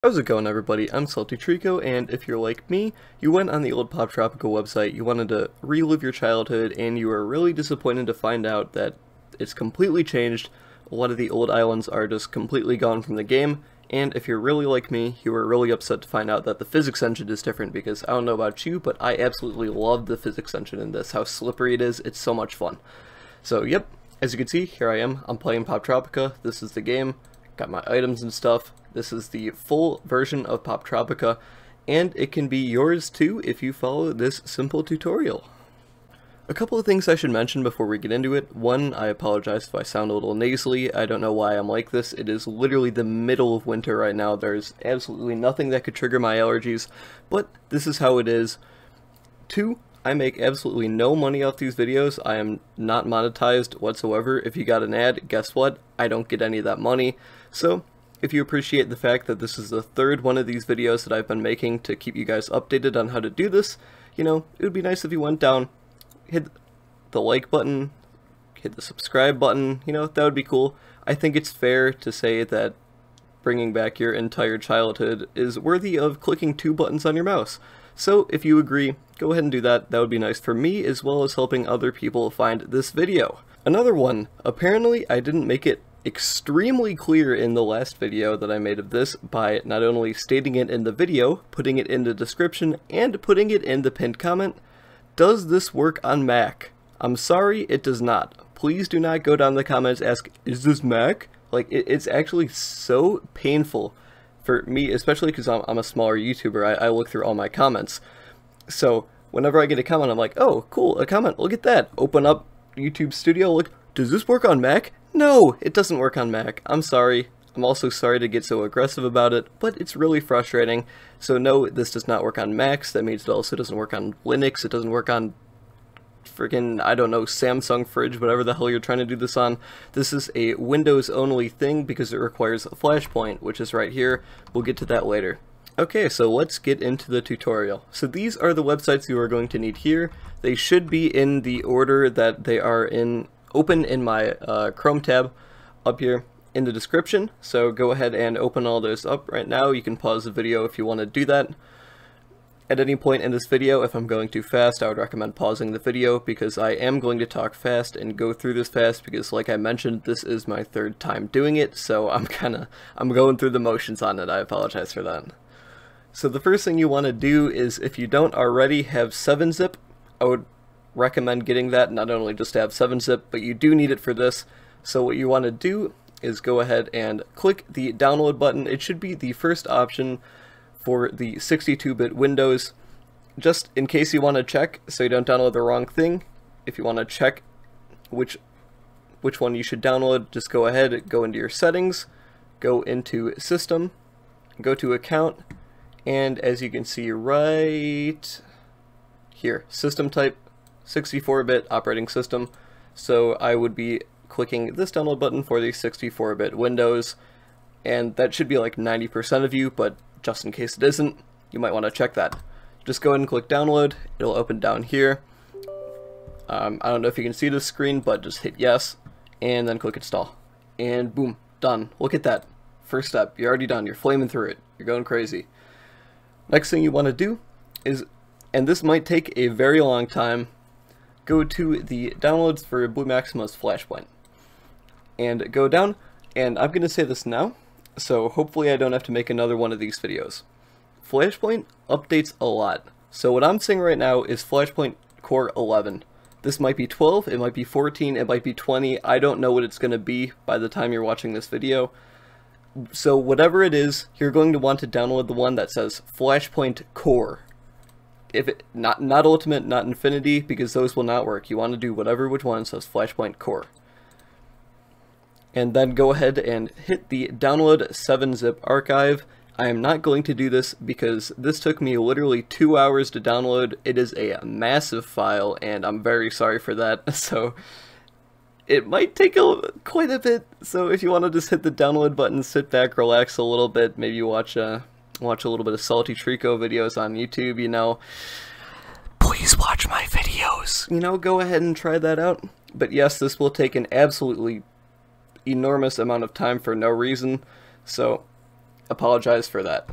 How's it going, everybody? I'm SaltyTreecko, and if you're like me, you went on the old Poptropica website, you wanted to relive your childhood, and you were really disappointed to find out that it's completely changed. A lot of the old islands are just completely gone from the game, and if you're really like me, you were really upset to find out that the physics engine is different, because I don't know about you, but I absolutely love the physics engine in this, how slippery it is, it's so much fun. So, yep, as you can see, here I am, I'm playing Poptropica, this is the game, got my items and stuff. This is the full version of Poptropica, and it can be yours too if you follow this simple tutorial. A couple of things I should mention before we get into it. One, I apologize if I sound a little nasally. I don't know why I'm like this. It is literally the middle of winter right now. There's absolutely nothing that could trigger my allergies, but this is how it is. Two, I make absolutely no money off these videos. I am not monetized whatsoever. If you got an ad, guess what? I don't get any of that money. So, if you appreciate the fact that this is the third one of these videos that I've been making to keep you guys updated on how to do this, you know, it would be nice if you went down, hit the like button, hit the subscribe button, you know, that would be cool. I think it's fair to say that bringing back your entire childhood is worthy of clicking 2 buttons on your mouse. So if you agree, go ahead and do that. That would be nice for me as well as helping other people find this video. Another one, apparently I didn't make it extremely clear in the last video that I made of this by not only stating it in the video, putting it in the description, and putting it in the pinned comment. Does this work on Mac? I'm sorry, it does not. Please do not go down the comments and ask, is this Mac? Like, it's actually so painful for me, especially because I'm a smaller YouTuber. I look through all my comments. So whenever I get a comment, I'm like, oh, cool, a comment, look at that. Open up YouTube Studio, look, does this work on Mac? No, it doesn't work on Mac. I'm sorry. I'm also sorry to get so aggressive about it, but it's really frustrating. So no, this does not work on Macs. That means it also doesn't work on Linux. It doesn't work on freaking, I don't know, Samsung fridge, whatever the hell you're trying to do this on. This is a Windows only thing because it requires a Flashpoint, which is right here. We'll get to that later. Okay, so let's get into the tutorial. So these are the websites you are going to need here. They should be in the order that they are open in my Chrome tab up here in the description. So go ahead and open all those up right now. You can pause the video if you want to do that. At any point in this video, if I'm going too fast, I would recommend pausing the video because I am going to talk fast and go through this fast because, like I mentioned, this is my third time doing it, so I'm going through the motions on it. I apologize for that. So the first thing you want to do is, if you don't already have 7-zip, I would recommend getting that, not only just to have 7-zip, but you do need it for this. So what you want to do is go ahead and click the download button. It should be the first option for the 62-bit Windows, just in case you want to check so you don't download the wrong thing. If you want to check which one you should download, just go ahead, go into your settings, go into System, go to Account, and as you can see right here, System type 64-bit operating system. So I would be clicking this download button for the 64-bit Windows, and that should be like 90% of you, but just in case it isn't, you might want to check that. Just go ahead and click download. It'll open down here. I don't know if you can see the screen, but just hit yes, and then click install. And boom, done. Look at that. First step, you're already done. You're flaming through it. You're going crazy. Next thing you want to do is, and this might take a very long time, go to the downloads for Blue Maxima's Flashpoint. And go down, and I'm going to say this now, so hopefully I don't have to make another one of these videos. Flashpoint updates a lot. So what I'm saying right now is Flashpoint Core 11. This might be 12, it might be 14, it might be 20, I don't know what it's going to be by the time you're watching this video. So whatever it is, you're going to want to download the one that says Flashpoint Core. If it, not Ultimate, not Infinity, because those will not work. You want to do which one says Flashpoint Core. And then go ahead and hit the download 7-zip archive. I am not going to do this because this took me literally 2 hours to download. It is a massive file, and I'm very sorry for that. So it might take quite a bit. So if you want to just hit the download button, sit back, relax a little bit, maybe watch a little bit of SaltyTreecko videos on YouTube, you know. Please watch my videos. You know, go ahead and try that out. But yes, this will take an absolutely enormous amount of time for no reason. So apologize for that.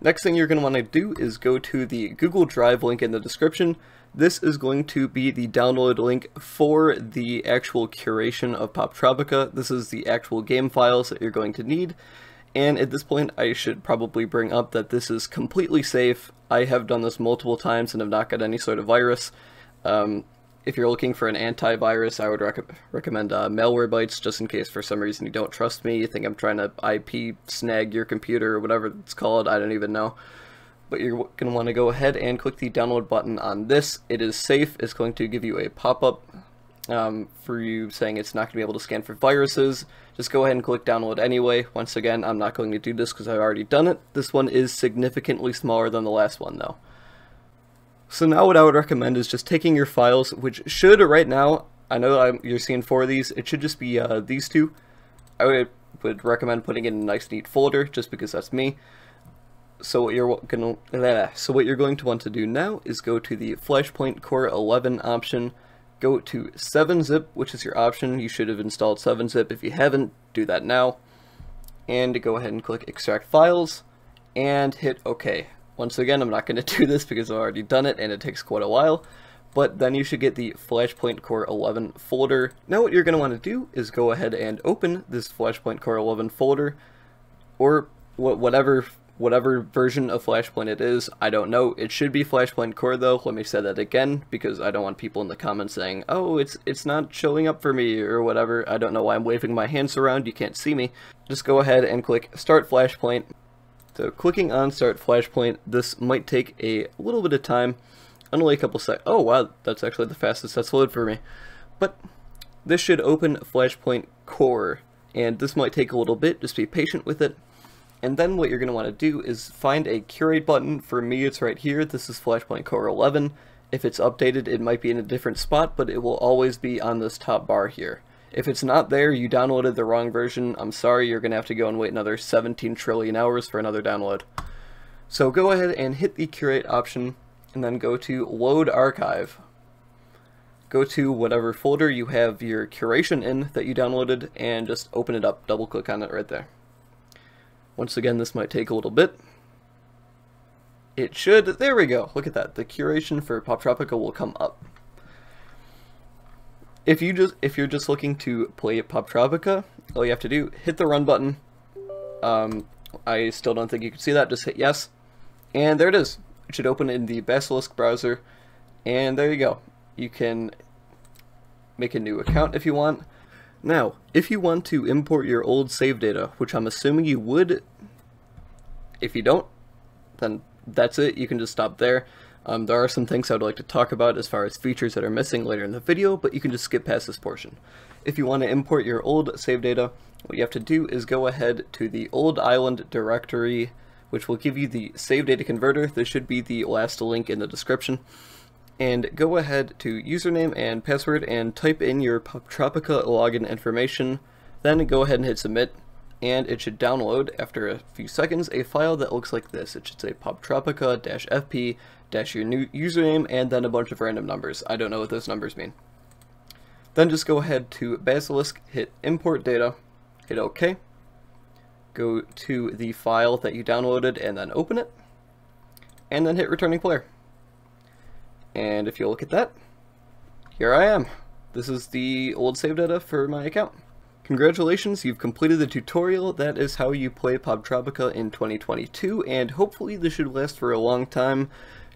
Next thing you're going to want to do is go to the Google Drive link in the description. This is going to be the download link for the actual curation of Poptropica. This is the actual game files that you're going to need. And at this point, I should probably bring up that this is completely safe. I have done this multiple times and have not got any sort of virus. If you're looking for an antivirus, I would recommend Malwarebytes, just in case for some reason you don't trust me, you think I'm trying to IP snag your computer or whatever it's called, I don't even know. But you're going to want to go ahead and click the download button on this. It is safe. It's going to give you a pop-up for you saying it's not going to be able to scan for viruses. Just go ahead and click download anyway. Once again, I'm not going to do this because I've already done it. This one is significantly smaller than the last one though. So now what I would recommend is just taking your files, which should right now, I know you're seeing 4 of these, it should just be these 2. I would recommend putting it in a nice neat folder, just because that's me. So what you're going to want to do now is go to the Flashpoint Core 11 option, go to 7-zip, which is your option. You should have installed 7-zip. If you haven't, do that now. And go ahead and click Extract Files, and hit OK. Once again, I'm not going to do this because I've already done it and it takes quite a while, but then you should get the Flashpoint Core 11 folder. Now what you're going to want to do is go ahead and open this Flashpoint Core 11 folder, or whatever version of Flashpoint it is. I don't know. It should be Flashpoint Core though. Let me say that again because I don't want people in the comments saying, oh, it's not showing up for me or whatever. I don't know why I'm waving my hands around. You can't see me. Just go ahead and click Start Flashpoint. So clicking on Start Flashpoint, this might take a little bit of time, only a couple seconds. Oh wow, that's actually the fastest that's loaded for me. But this should open Flashpoint Core, and this might take a little bit, just be patient with it. And then what you're going to want to do is find a curate button. For me, it's right here. This is Flashpoint Core 11. If it's updated, it might be in a different spot, but it will always be on this top bar here. If it's not there, you downloaded the wrong version. I'm sorry, you're going to have to go and wait another 17 trillion hours for another download. So go ahead and hit the curate option, and then go to Load Archive. Go to whatever folder you have your curation in that you downloaded, and just open it up. Double click on it right there. Once again, this might take a little bit. It should. There we go. Look at that. The curation for Poptropica will come up. If you're just looking to play Poptropica, all you have to do, hit the run button. I still don't think you can see that. Just hit yes, and there it is. It should open in the Basilisk browser, and there you go. You can make a new account if you want. Now, if you want to import your old save data, which I'm assuming you would, if you don't, then that's it. You can just stop there. There are some things I would like to talk about as far as features that are missing later in the video, but you can just skip past this portion. If you want to import your old save data, what you have to do is go ahead to the old island directory, which will give you the save data converter. This should be the last link in the description. And go ahead to username and password and type in your Poptropica login information. Then go ahead and hit submit, and it should download after a few seconds a file that looks like this. It should say poptropica-fp- your new username and then a bunch of random numbers. I don't know what those numbers mean. Then just go ahead to Basilisk, hit import data, hit OK, go to the file that you downloaded and then open it, and then hit returning player. And if you look at that, here I am. This is the old save data for my account. Congratulations, you've completed the tutorial. That is how you play Poptropica in 2022, and hopefully this should last for a long time.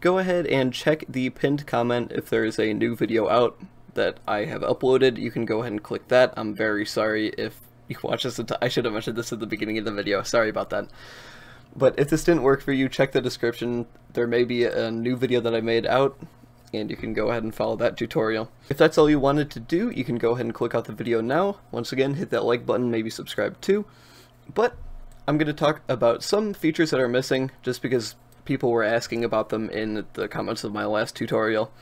Go ahead and check the pinned comment if there is a new video out that I have uploaded. You can go ahead and click that. I'm very sorry if you watch this. I should have mentioned this at the beginning of the video. Sorry about that. But if this didn't work for you, check the description. There may be a new video that I made out, and you can go ahead and follow that tutorial. If that's all you wanted to do, you can go ahead and click out the video now. Once again, hit that like button, maybe subscribe too. But I'm going to talk about some features that are missing, just because people were asking about them in the comments of my last tutorial.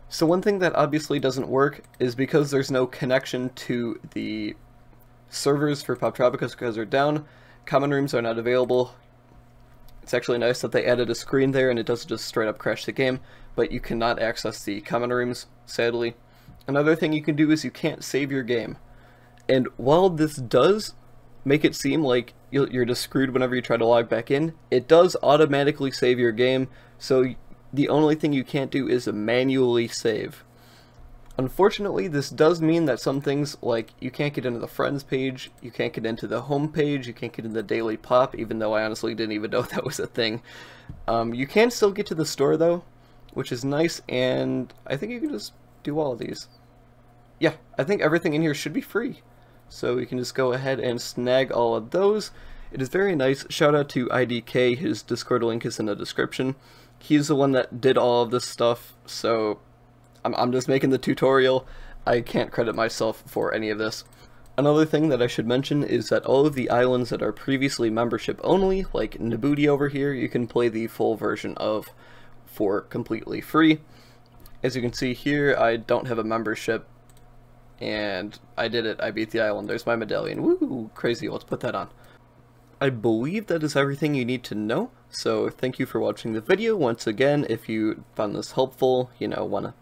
So one thing that obviously doesn't work is because there's no connection to the servers for Poptropica because they're down. Common rooms are not available. It's actually nice that they added a screen there and it doesn't just straight up crash the game, but you cannot access the common rooms, sadly. Another thing you can do is you can't save your game. And while this does make it seem like you're just screwed whenever you try to log back in, it does automatically save your game, so the only thing you can't do is manually save. Unfortunately, this does mean that some things, like you can't get into the friends page, you can't get into the home page, you can't get into the daily pop, even though I honestly didn't even know that was a thing. You can still get to the store though, which is nice, and I think you can just do all of these. Yeah, I think everything in here should be free. So you can just go ahead and snag all of those. It is very nice. Shout out to IDK, his Discord link is in the description. He's the one that did all of this stuff, so I'm just making the tutorial. I can't credit myself for any of this. Another thing that I should mention is that all of the islands that are previously membership only, like Nabuti over here, you can play the full version of for completely free. As you can see here, I don't have a membership, and I did it. I beat the island. There's my medallion. Woo! Crazy. Let's put that on. I believe that is everything you need to know, so thank you for watching the video. Once again, if you found this helpful, want to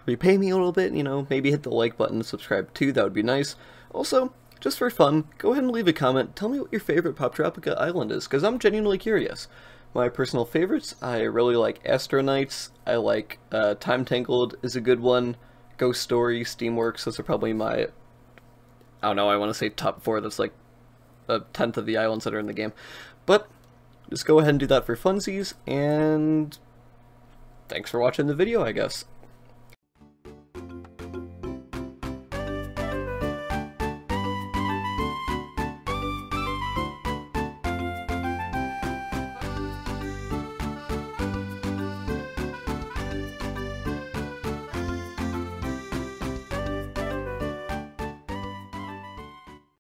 repay me a little bit, maybe hit the like button, subscribe too, that would be nice. Also, just for fun, go ahead and leave a comment, tell me what your favorite Poptropica island is, because I'm genuinely curious. My personal favorites, I really like Astronauts, I like Time Tangled is a good one, Ghost Story, Steamworks, those are probably my, I don't know, I want to say top 4, that's like a tenth of the islands that are in the game. But, just go ahead and do that for funsies, and thanks for watching the video, I guess.